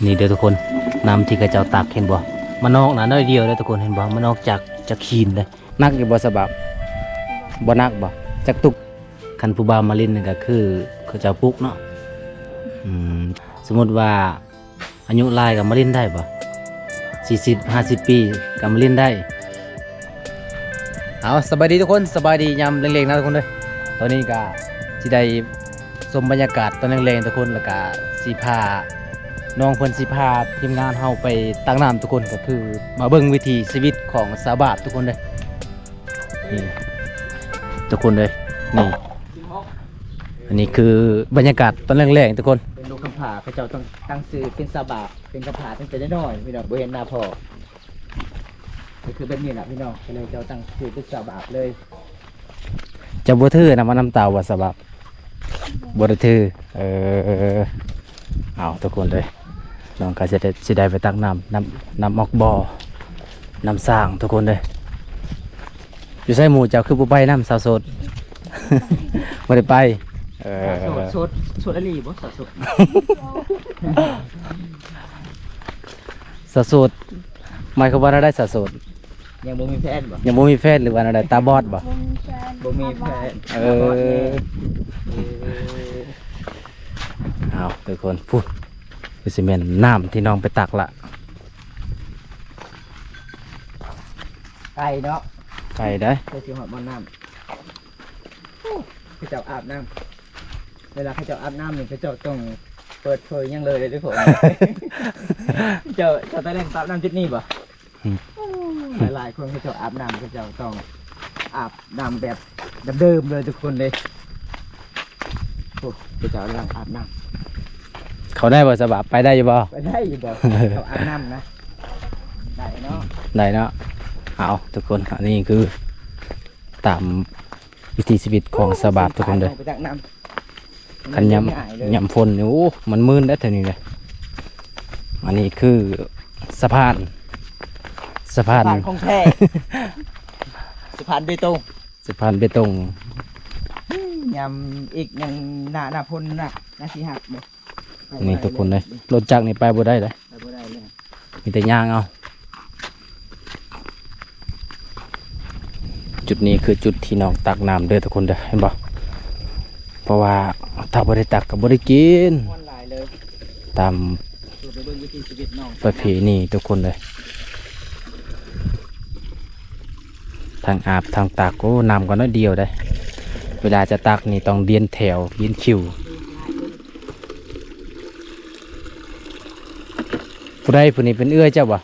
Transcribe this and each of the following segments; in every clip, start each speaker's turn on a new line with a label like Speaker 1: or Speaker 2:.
Speaker 1: นี่เดี๋ยวทุกคนน้ำที่กระเจ้าตักเห็นบ่มันนอกนะน้อยเดียวเลยทุกคนเห็นบ่มันนอกจากขีนเลยนักอยู่บ่สบับบ่นักบ่จักตุกคันผู้บ่าวมาลินนี่ก็คือเขาเจ้าปลุกเนาะสมมติว่าอายุหลายก็มาลินได้บ่40-50 ปีก็มาลินได้เอาสบายดีทุกคนสบายดียามเล็งๆนะทุกคนเลยตอนนี้ก็สิได้ชมบรรยากาศตอนแรงๆทุกคนแล้วก็สิพาน้องเพิ่นสิพาทีมงานเฮาไปตั้งน้ำทุกคนก็คือมาเบิ่งวิถีชีวิตของสาวบาปทุกคนเลยนี่ทุกคนเลยนี่อันนี้คือบรรยากาศตอนแรกๆทุกคน
Speaker 2: เป็นลูกคำผาเขาเจ้าต้องตั้งชื่อเป็นสาวบาปเป็นคำผาตั้งแต่น้อยๆพี่น้องบ่เห็นหน้าพ่อก็คือแบบนี้แหละพี่น้องก็เลยเจ้าตั้งชื่อเป็นสาวบาปเลย
Speaker 1: จะบ่ทื่อนะมันน้ำเต่าว่าสาวบาปบ่ได้ทื่อเอาทุกคนเลยน้องก็จะได้ไปตักน้ำออกบ่อน้ำสร้างทุกคนเลยอยู่ใส่หมู่เจ้าคือผู้ไปน้ำสาวโสด ไม่ได้ไป
Speaker 2: สดอะไรบ่สด
Speaker 1: สาวโสดหมายความว่าได้สาวโสด
Speaker 2: ยังบ่มีแฟนบ่
Speaker 1: ยังบ่มีแฟนหรือว่าอะไรตาบอดบ่
Speaker 2: บ่มีแฟน
Speaker 1: เอาทุกคนพูดคือซีเมนน้ำที่น้องไปตักละ
Speaker 2: ไก่เนาะ
Speaker 1: ไก่ได้
Speaker 2: ไปสิหอดบ่อน้ำเขาเจ้าอาบน้ำเวลาเขาเจ้าอาบน้ำนี่เขาเจ้าต้องเปิดเผยยังเลยทุกคนเจ้าตะเล่นอาบน้ำจุดนี้บ่หลายคนเขาเจ้าอาบน้ำเขาเจ้าต้องอาบน้ำแบบเดิมเลยทุกคนเลยโอ้เขาเจ้าลังอาบน้ำ
Speaker 1: เขาได้บ่สบายไปได้อยู่บ่
Speaker 2: ไปได้อยู่บ่เขาอาบน้ำนะได้เนาะ
Speaker 1: ได้เนาะเอาทุกคนอันนี้คือตามวิถีชีวิตของสบายทุกคนเลยขันยำฝนเนี่ยโอ้มันมืนได้เท่านี้เลยอันนี้คือสะพาน
Speaker 2: ของแท้สะพานเบตงยำอีกยังหน้าพ่นหน้าสีหักบ่
Speaker 1: นี่ทุกคนเลยรถจักรนี่ไปบ่ได้เลยมีแต่ย่างเอาจุดนี้คือจุดที่น้องตักน้ำเด้อทุกคนเด้อเห็นบ่เพราะว่าถ้าบ่ได้ตักก็บ่ได้กินตามประเพณีทุกคนเลยทางอาบทางตักก็น้ำก็น้อยเดียวได้เวลาจะตักนี่ต้องเรียนแถวเรียนคิวผู้ใดผู้นี้เป็นเอื้อเจ้าบ่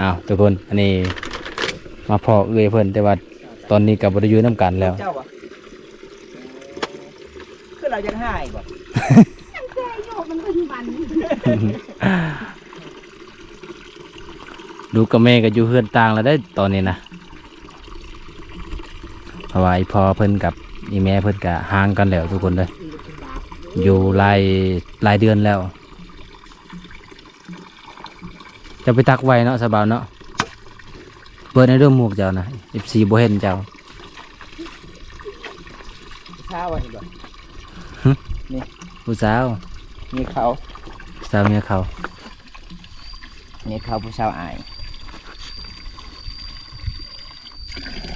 Speaker 1: อ้าวทุกคนอันนี้มาพอเอื้อยเพิ่นแต่ว่าตอนนี้กับบริยูน้ำกันแล้ว
Speaker 2: คือเรายังหายบ่
Speaker 1: ดูกับแม่ก็อยู่เพื่อนต่างแล้วได้ตอนนี้นะเพราะว่าพอเพิ่นกับอีแม่เพิ่นก็ห่างกันแล้วทุกคนเลยอยู่หลายเดือนแล้วจะไปตักไว้เนาะสบายเนาะเปิดในเรื่องหมวกเจ้านะ14บ่เห็นเจ้า
Speaker 2: เช้าวันนี้บ่
Speaker 1: นี่ผู้สาว
Speaker 2: มีเขา
Speaker 1: สาวเนี่ยเขา
Speaker 2: นี่เขาผู้สาวอาย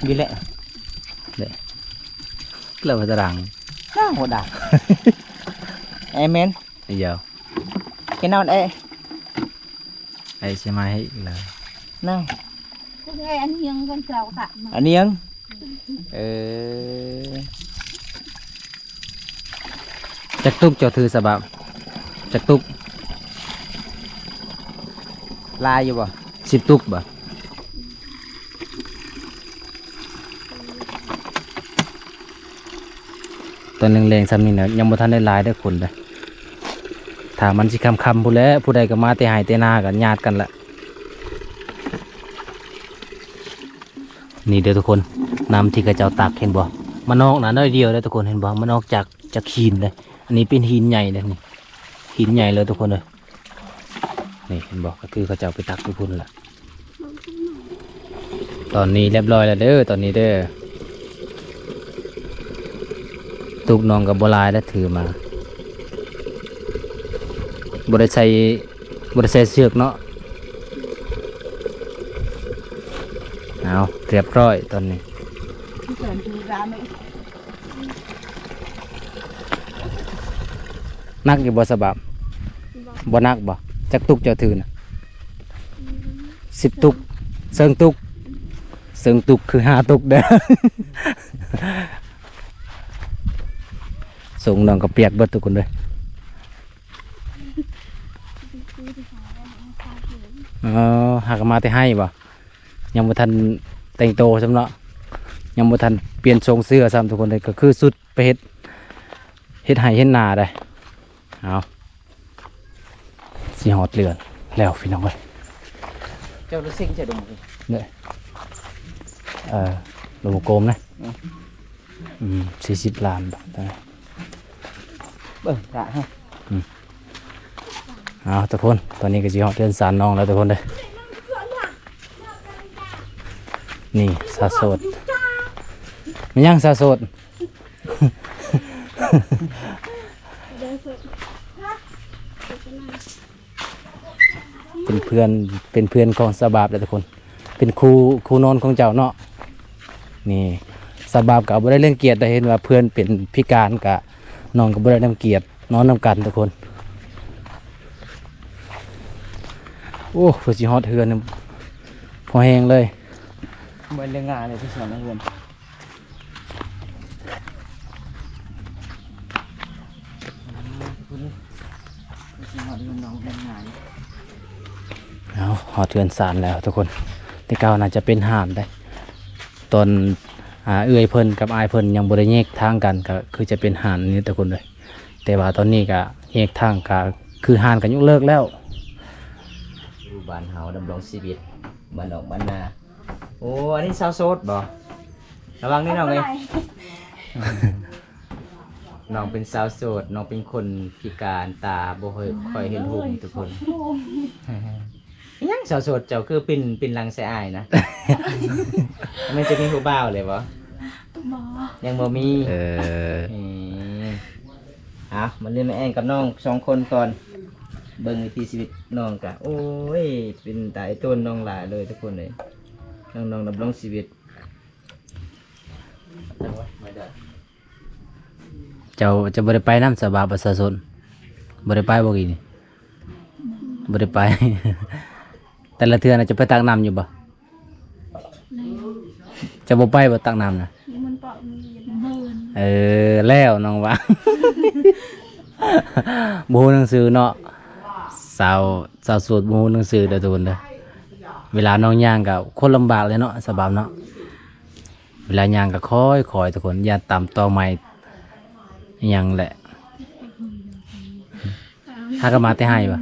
Speaker 2: ดีแหละ
Speaker 1: เราจะดัง
Speaker 2: น่าหัวด่าเอเมน
Speaker 1: เดี๋ยว
Speaker 2: cái nào đây
Speaker 1: ai xem mai hết là
Speaker 2: nào
Speaker 3: nghe anh Hiền con chào tạm
Speaker 2: anh Hiền
Speaker 1: chắc túc cho thư sao bạn chắc túc
Speaker 2: la vô bà
Speaker 1: ship túc bàตอนแรงๆซ้ำนี่เนาะยังบ่ทันได้ลายได้คนเลยถ้ามันสิคำผู้แล้วผู้ใดก็มาเตะหายเตะนากันญาติกันละนี่เดี๋ยวทุกคนน้ำที่กระเจ้าตักเห็นบ่มันนอกนะน้อยเดียวเลยทุกคนเห็นบ่มันนอกจากหินเลยอันนี้เป็นหินใหญ่เลยนี่หินใหญ่เลยทุกคนเลยนี่เห็นบ่ก็คือเขาเจ้าไปตักทุกคนแหละตอนนี้เรียบร้อยแล้วเด้อตอนนี้เด้อตุกน้องกับบัวลายได้ถือมา บ่ได้ใส่เสือกเนาะเอาเรียบร้อยตอนนี้
Speaker 3: ที่เกิดคือร้านไม่
Speaker 1: นักอยู่บ่สบายบ่นักบ่จักตุกเจ้าถือน่ะ10 ตุกเซิงตุกคือ5 ตุกเด้อ ส่งน้องก็เปียกเบิดทุกคนเลยหากมาแต่ให้บ่ยังบ่ทันแต่งโตซำเนาะยังบ่ทันเปลี่ยนทรงเสื้อซ้ำทุกคนเลยก็คือสุดไปเฮ็ดให้เฮ็ดนาได้เอาสิฮอดเรือนแล้วพี่น้องเอ้ย
Speaker 2: เจ้ารู้สิ่งจะดม
Speaker 1: เด้อลงกลมนะ40 ล้านบาทนะ
Speaker 2: เบิ่งกะฮะ
Speaker 1: เอาทุกคนตอนนี้ก็สิฮอดเรือนสารน้องแล้วทุกคนเลยนี่สาโสดมันยังสาโสด เป็นเพื่อนของสบาบเลยทุกคน เป็นครูนอนของเจ้าเนาะนี่สบาบกับบ่ได้เรื่องเกียรติได้เห็นว่าเพื่อนเป็นพิการกะน้องกับบ่ได้นำเกียรตินอนนำกันทุกคนโอ้เพื่อสิฮอดเฮือนพอแห้งเลย
Speaker 2: เหมือนเรื่องงานเลยที่สอนนักเรียนน้องเรื่องงาน
Speaker 1: เอาฮอดเฮือนสารแล้วทุกคนที่เก่าน่าจะเป็นห่านได้ตอนเอื้อยเพิ่นกับอายเพิ่นยังบ่ได้แยกทางกันก็คือจะเป็นห่านนี่ทุกคนเลยแต่ว่าตอนนี้ก็แยกทางก็คือห่านกันยกเลิกแล้ว
Speaker 2: อยู่บ้านเฮาดำรงชีวิตบ้านออกบ้านนาโอ้อันนี้สาวโสดบ่ระวังนี่น้องเอ้ยน้องเป็นสาวโสดน้องเป็นคนพิการตาบ่ค่อยเห็นหุ่งทุกคนยังสาวโสดเจ้าคือเป็นลังใส่อายนะ มันจะมีผู้บ่าวเลยบ่ยังบ่มีมันเรียนมาแองกับน้อง2 คนก่อนเบิ่งวิถีชีวิตน้องกะโอ้ยเป็นตายต้นน้องหลายเลยทุกคนเลยน้องดำรงชีวิต
Speaker 1: เจ้าจะบ่ได้ไปน้ำสบาประชาชนบ่ได้ไปบ่กี่นี่บ่ได้ไป แต่ละเทื่อน่ะจะไปตักน้ำอยู่บ่จะบ่ไปบ่ตักน้ำนะ
Speaker 3: มันเปาะมีเบิร์น
Speaker 1: แล้วน้องว่า บ่ฮู้หนังสือเนาะสาวโสดบ่ฮู้หนังสือเด้อทุกคนเด้อเวลาน้องย่างก็คนลำบากเลยเนาะสบายเนาะเวลาย่างก็ค่อยทุกคนอย่าตามต่อไม้อิหยังแหละถ้าก็มาแต่ให้บ่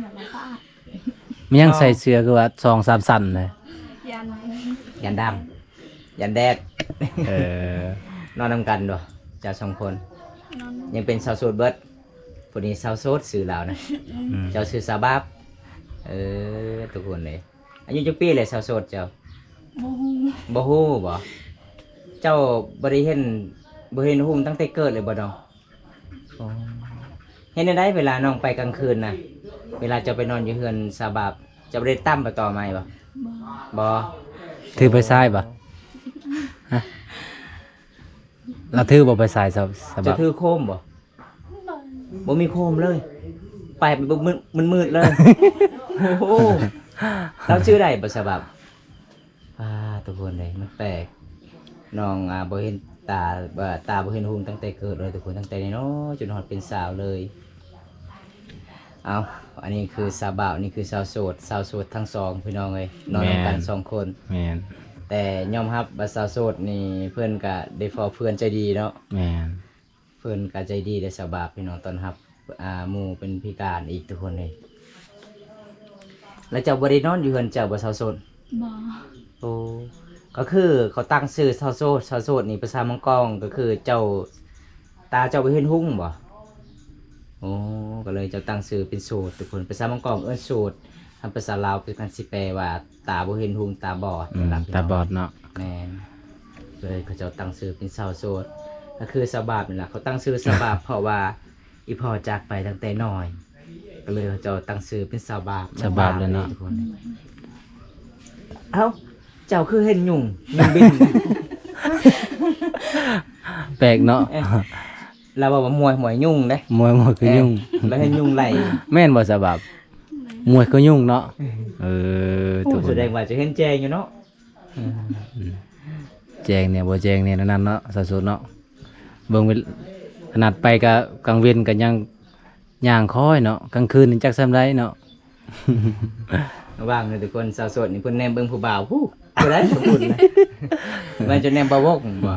Speaker 1: มันยังใส่เสื้อคือว่า2-3สั้นเลย
Speaker 2: ยันดำยันแดด นอนนำกันบ่เจ้า2 คนยังเป็นสาวโสดเบิดผู้นี้สาวโสดสื่อลาวนะเจ้าสื่อสาวบาบทุกคนเลยอายุจักปีเลยสาวโสดเจ้าบ่ฮู้บ่เจ้าบ่ได้เห็นหุ่งตั้งแต่เกิดเลยบ่น้องเห็นได้เวลาน้องไปกลางคืนน่ะเวลาเจ้าไปนอนอยู่เฮือนสาวบาบเจ้าบ่ได้ตั้มไปต่อไม้บ่
Speaker 1: ถือไปซ้ายบ่ฮะเราถือบ่ไปซ้ายสบา
Speaker 2: จะ
Speaker 1: ย
Speaker 2: ถือโคมบ่มีโคมเลยไปมืดเลย โอ้โหเราชื่อใดบ่สบับทุกคนเลยมันแปลกน้องบ่เห็นตาบ่เห็นหุ่งตั้งแต่เกิดเลยทุกคนตั้งแต่น้อยจนฮอดเป็นสาวเลยเอาอันนี้คือสาวบ่าวนี่คือสาวโสดทั้ง2พี่น้องเลยนอนนำกัน2 คน
Speaker 1: แม่น
Speaker 2: แต่ยอมรับว่าสาวโสดนี่เพื่อนก็ได้ฟอเพื่อนใจดีเนาะ
Speaker 1: แม่น
Speaker 2: เพื่อนก็ใจดีได้สบายพี่น้องตอนรับหมู่เป็นพิการอีกทุกคนเลยแล้วเจ้าบ่ได้นอนอยู่เฮือนเจ้าบ่สาวโสด
Speaker 3: บ่
Speaker 2: โอ้ก็คือเขาตั้งชื่อสาวโสดนี่ภาษามังกรก็คือเจ้าตาเจ้าบ่เห็นหุ่งบ่โอ้ก็เลยเจ้าตั้งชื่อเป็นโสดทุกคนภาษามังกรเอิ้นโสดทางภาษาลาวคือกันสิแปลว่าตาบ่เห็นหุ่งตาบอด
Speaker 1: ตาบอดเนาะ
Speaker 2: แม่นเลยเขาเจ้าตั้งชื่อเป็นสาวโสดก็คือสาวบาบนี่แหละเขาตั้งชื่อสาวบาบ เพราะว่าอีพ่อจากไปตั้งแต่น้อย ก็เลยเขาเจ้าตั้งชื่อเป็นสาวบาป
Speaker 1: สาวบาปเลยเนาะ
Speaker 2: ทุกคนเอ้าเจ้าคือเห็นยุงบิน
Speaker 1: แปลกเนาะ
Speaker 2: เราบอกว่ามวยยุ่งเด้
Speaker 1: มวยคือยุ่ง
Speaker 2: แล้วให้ยุ่งไหล
Speaker 1: แม่นบ่สบายมวยคือยุ่งเนาะทุกค
Speaker 2: แส
Speaker 1: น
Speaker 2: ดงว่าจะเห็นแจงอยู่เนาะ
Speaker 1: แจงเนี่ยบ่แจงเนี่ยนั่นเนาะสะสุดเนาะเบิ่งเวลขนาดไปก็กลางเว้นก็ยังย่างคอยเนาะกลางคืนนี่จักซำไดเนาะ
Speaker 2: ว่างเลยทุกคนสาวโสดนี่เพิ่นแนมเบิ่งผู้บ่าวผู้บ่ได้สมบูรณ์นะมันจะแนมบ่วกบ่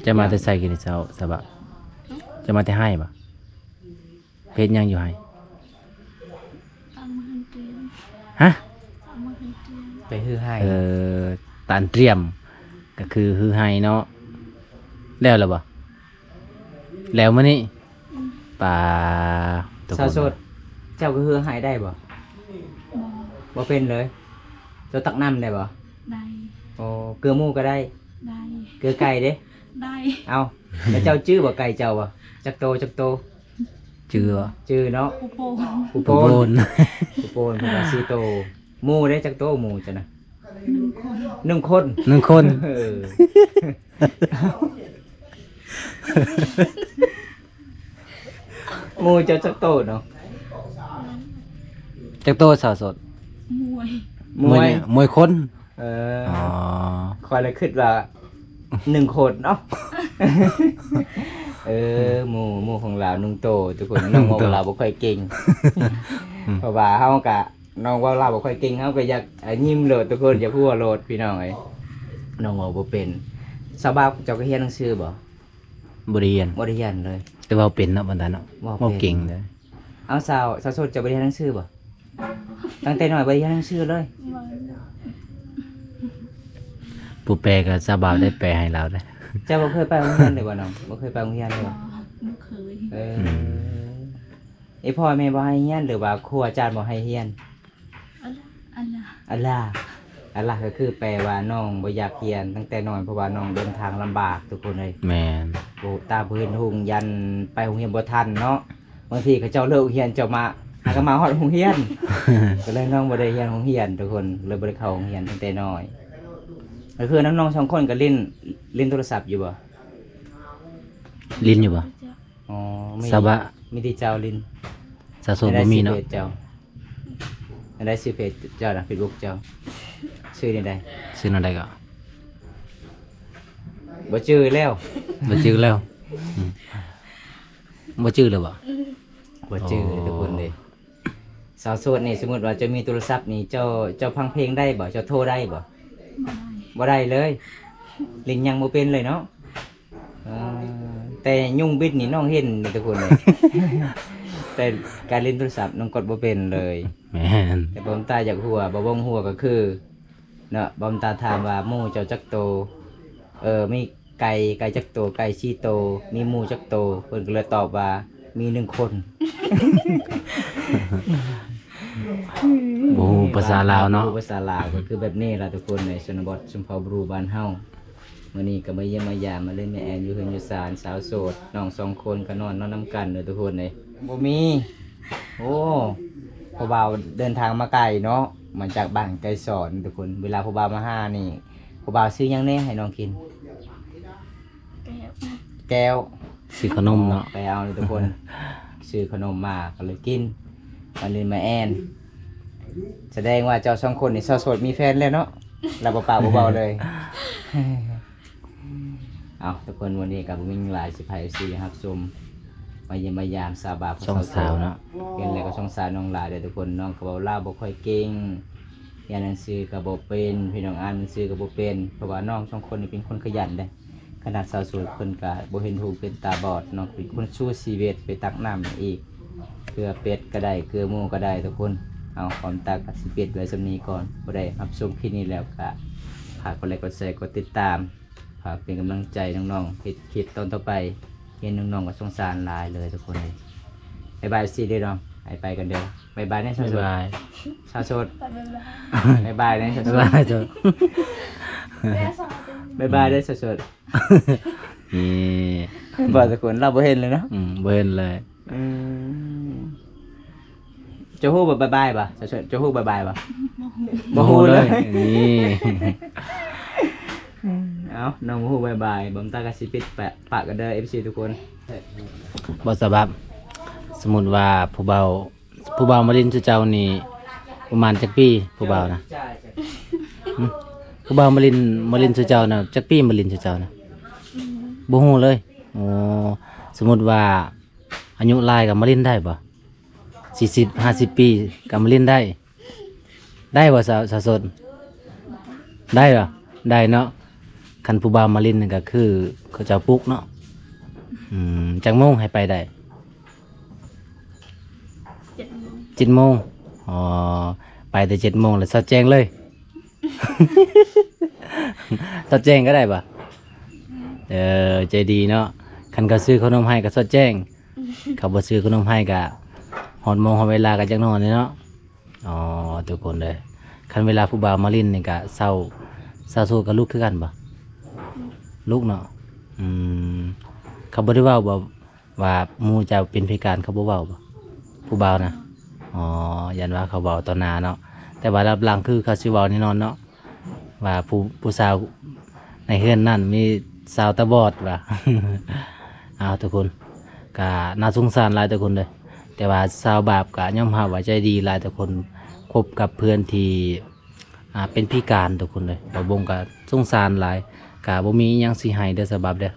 Speaker 1: จะมาแต่ใส่กินเช้าสบายจะมาแต่ให้บ่เพชรยังอยู่ให้
Speaker 3: ตามมาหันเตียง
Speaker 1: ฮะ
Speaker 3: ตามมาหันเตียง
Speaker 2: ไปฮือให้
Speaker 1: ตานเตรียมก็คือฮือให้เนาะแล้วล่ะบ่แล้วมื้อนี้ป่าทุกคน
Speaker 2: สาวโสดเจ้าก็ฮือให้ได้บ่
Speaker 3: บ่
Speaker 2: บ่เป็นเลย เจ้าตักน้ำได้บ่
Speaker 3: ได้
Speaker 2: โอ้เกลือหมูก็ได้
Speaker 3: ได้
Speaker 2: เกลือไก่เด้
Speaker 3: ได้
Speaker 2: เอาแล้วเจ้าชื่อบ่ไก่เจ้าบ่จักโต
Speaker 1: ชื่อบ่
Speaker 2: ชื่อเนาะ
Speaker 3: ผู้โปง
Speaker 2: ผู้
Speaker 1: โป
Speaker 2: โป
Speaker 1: น
Speaker 2: นผู้โปนเพิ่นว่าสิโตหมูได้จักโตหมูจ้ะนะ
Speaker 3: 1 คน
Speaker 2: 1 คน
Speaker 1: 1คน
Speaker 2: เออหมูเจ้าจักโตเนาะ
Speaker 1: จักโตสาวสด
Speaker 3: มวย
Speaker 1: มวยคน
Speaker 2: เออ
Speaker 1: อ๋อ
Speaker 2: คอยเลยคิดว่า1 คนเนาะหมูของเรานุ่งโตทุกคนน้องของเราบ่ค่อยเก่ง เพราะว่าเฮาก็น้องว่าเราบ่ค่อยเก่งเฮาก็อยากยิ้มโลดทุกคนอยากพูดว่าโลดพี่น้องเอ้ยน้องเว้าบ่เป็นสาวบ้านเจ้าก็เรียนหนังสือบ่
Speaker 1: บ่ได้เรียน
Speaker 2: บ่ได้เรียนเลย
Speaker 1: แต่ว่าเป็นเนาะบัดนั้นเนาะ
Speaker 2: ว่าเป็น
Speaker 1: เว้าเก่งเลย
Speaker 2: เอาสาวโสดเจ้าบ่ได้เรียนหนังสือบ่ตั้งแต่น้อยบ่ได้เรียนหนังสือเลย
Speaker 3: บ่
Speaker 1: ผู้แปลก็สบายได้แปลให้เราได้
Speaker 2: เจ้าบ่เคยไปโรงเรียนเลยบ่น้องบ่เคยไปโรงเรียนเลยบ่
Speaker 3: บ่เคย
Speaker 2: ไอพ่อแม่บ่ให้เรียนหรือว่าครูอาจารย์บ่ให้เรียน
Speaker 3: อัลลา
Speaker 2: อัลลาก็คือแปลว่าน้องบ่อยากเรียนตั้งแต่น้อยเพราะว่าน้องเดินทางลำบากทุกคนเลย
Speaker 1: แม่น
Speaker 2: โบตาบ่เห็นหุงยันไปโรงเรียนบ่ทันเนาะบางทีเขาเจ้าเลิกเรียนเจ้ามาหาก็มาฮอดโรงเรียน ก็เลยน้องบ่ได้เรียนโรงเรียนทุกคนเลยบ่ได้เข้าโรงเรียนตั้งแต่น้อยก็คือน้องๆ2คนก็เล่นโทรศัพท์อยู่บ่
Speaker 1: ลิ้นอยู่บ่
Speaker 2: อ๋อมี
Speaker 1: สบะ
Speaker 2: มีที่เจ้าลิน
Speaker 1: สาวสดบ่มีเนาะ
Speaker 2: ได้สิเพจเจ้าได้สิเพจเจ้าน่ะ Facebook เจ้าชื่อนี่ได้
Speaker 1: ซื้อนั่นได้ก็
Speaker 2: บ่ชื่อแล้ว
Speaker 1: บ่จื้อแล้วอืมบ่จื้อแล้วบ่
Speaker 2: บ่ชื่อทุกคนเลยสาวโสดนี่สมมุติว่าจะมีโทรศัพท์นี่เจ้าฟังเพลงได้บ่เจ้าโทรได้บ่
Speaker 3: บ่ได้
Speaker 2: บ่ได้เลยลิงยังบ่เป็นเลยเนาะเออแต่ยุ่งบิดนี่น้องเห็นนี่ทุกคนเลย แต่การเล่นโทรศัพท์น้องกดบ่เป็นเลย
Speaker 1: แม่น
Speaker 2: แต่บอมตาอยากหัวบ่บ่งหัวก็คือเนาะบอมตาถามว่าหมู่เจ้าจักโตมีไก่จักโตไก่ชีโตมีหมู่จักโตเพิ่นก็เลยตอบว่ามี1 คน
Speaker 1: บ่ฮู้ภาษาลาวเนาะ
Speaker 2: บ่ฮู้ภาษาลาวก็คือแบบนี้ล่ะทุกคนในชนบทชุมพรบรูบ้านเฮามื้อนี้ก็มาเยี่ยมมายามมาเล่นแม่แอนอยู่เฮือนอยู่ศาลสาวโสดน้อง2 คนก็นอนนํกันเด้อทุกคนเลยบ่มีโอ้พ่อบ่าวเดินทางมาไกลเนาะมาจากบ้านไกลสอนทุกคนเวลาพ่อบ่าวมาหานี่พ่อบ่าวซื้อหยังแน่ให้น้องกิน
Speaker 3: แก้ว
Speaker 2: แก้ว
Speaker 1: ซื้อขนมเนาะ
Speaker 2: ไปเอาเลยทุกคน ซื้อขนมมาก็เลยกินมาเล่นมาแอนแสดงว่าเจ้า2 คนนี่สาวโสดมีแฟนแล้วเนาะเราเปล่าๆเบาๆเลย เอาทุกคนวันนี้กับวิ่งหลายสิบไผ่สี่ครับชมมาเยี่ยมมายามซาบา
Speaker 1: ช่องสาวเนาะ
Speaker 2: เห็นแล้วก็ช่องสาวน้องหลายเด้อทุกคนน้องกระเป๋าล่าวบ่ค่อยเก่งเรียนหนังสือก็บ่เป็นพี่น้องอ่านหนังสือก็บ่เป็นเพราะว่าน้อง2 คนนี่เป็นคนขยันเด้ขนาดสาวโสดเพิ่นก็บ่เห็นถูกเป็นตาบอดน้องเป็นคนสู้ชีวิตไปตักน้ำอีกเกลือเป็ดก็ได้เกลือหมูก็ได้ทุกคนเอาความตักกับสิเป็ดไว้สำนี้ก่อนบ่ได้รับชมคลิปนี้แล้วก็ฝากกดไลค์กดแชร์กดติดตามฝากเป็นกำลังใจน้องๆเฮ็ดคลิปตอนต่อไปเห็นน้องๆก็สงสารหลายเลยทุกคนเลยบ๊ายบายสิเด้อน้องไปกันเด้อบ๊ายบายนะชาว
Speaker 1: บ๊าย
Speaker 2: โสด
Speaker 1: บาย
Speaker 2: ชาวโสด
Speaker 3: ไปเลย
Speaker 2: บ๊ายบายนะชาวโส
Speaker 1: บ๊าย
Speaker 2: ด
Speaker 1: บายจ้ะ
Speaker 3: แม่สอนเป็น
Speaker 2: บ๊ายบายเด้อชาวโสด
Speaker 1: นี่
Speaker 2: บ่ทุกคนเราบ่เห็นเลยเนาะ
Speaker 1: บ่เห็นเลย
Speaker 2: บ อืมจะฮู้แบบบายๆป่ะจะฮู้บายๆป่ะ บ่ฮู้เลย
Speaker 1: นี่
Speaker 2: เอ้าน้องบ่ฮู้บายๆบ่มตากะสิปิดปะปากกันเด้อ FC ทุกคน
Speaker 1: บ่สบับสมมุติว่าผู้เบามาลินสุเจ้านี่ประมาณจักปีผู้เบานะหึผู้เบามาลินสุเจ้านะจักปีมาลินสุเจ้านะบ่ฮู้เลยโอ้สมมุติว่าอายุหลายก็มาลินได้บ่40 50 ปีก็มาลินได้ ได้บ่สาวสดได้บ่ได้เนาะคันผู้เบามาลินนี่ก็คือเขาเจ้าปลุกเนาะจักโมงให้ไปได้
Speaker 3: 7 โมง
Speaker 1: 7 โมงอ๋อไปแต่7 โมงแล้วสอดแจ้งเลย สอดแจ้งก็ได้ปะใจดีเนาะคันเขาซื้อขนมให้ก็สอดแจ้ง เขาบ่ซื้อขนมให้ก็ฮอดโมงฮอดเวลาก็จักนอนเลยเนาะอ๋อทุกคนเลยคันเวลาผู้บ่าวมาลิ้นนี่ก็เศร้าสู้กับลูกคือกันปะลูกเนาะเขาบ่ได้เว้าบ่ว่าหมู่เจ้าเป็นพิการเขาบ่เว้าบ่ผู้บ่าวนะอ๋อยันว่าเขาเว้าต่อหน้าเนาะแต่ว่ารับหลังคือเขาสิเว้าแน่นอนเนาะว่าผู้สาวในเฮือนนั่นมีสาวตาบอดว่ะ เอาทุกคนก็น่าสงสารหลายทุกคนเลยแต่ว่าสาวบาปก็ย่อมหาว่าใจดีหลายทุกคนคบกับเพื่อนที่เป็นพิการทุกคนเลยบ่บงก็สงสารหลายก็บ่มีอิหยังสิให้เด้อสบับเด้อ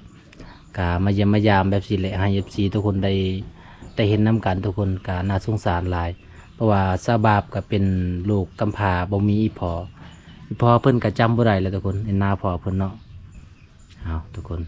Speaker 1: ก็มาเยี่ยมมายามแบบสิแหละให้ FC ทุกคนได้เห็นนํกันทุกคนก็น่าสงสารหลาย เพราะว่าสาวบาปก็เป็นลูกกำพร้าบ่มีอีพ่อเพิ่นก็จำบ่ได้แล้วทุกคนเห็นหน้าพ่อเพิ่นเนาะเอาทุกคน